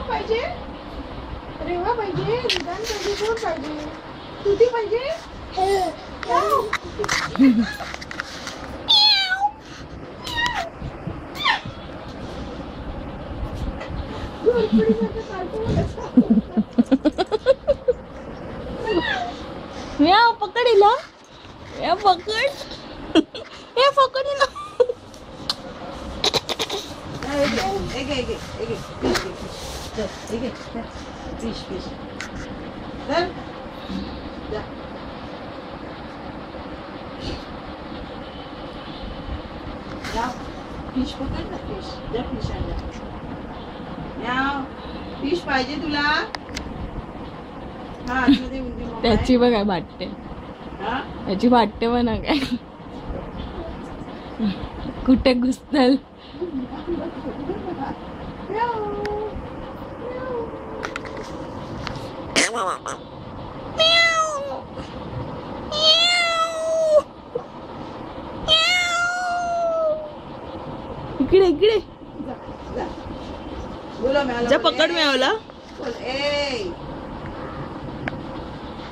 पाहिजे रेवा पाहिजे निदान पाहिजे दूध पाहिजे तुझी पाहिजे म्याव पकडिला या पकड या पकडिला फिश पकड ना फिश जा फिश आणला फिश पाहिजे तुला हा आतमध्ये उंदी मोठा आहे. त्याची बघा वाटते हा त्याची वाटते पण काय कुठे घुसतल इकडे इकडे बोलो मला जा पकड मिळवला बोल ए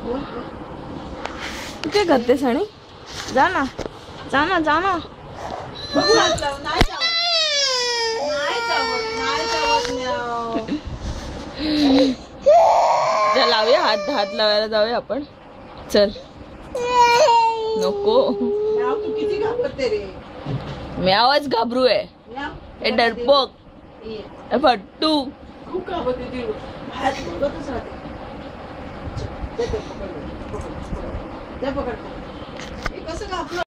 बोल कुठे करते सणी जा ना जा ना जा ना बघू लागलं नाही चावत जा लावूया हात लावायला जाऊया आपण चल नको तू किती घाबरते रे मी आवाज घाबरू आहे हे डरपोक हे फट्टू खूप घाबरते ती बाहेर बघतच राहते जा पकड हे कसं घाबरलं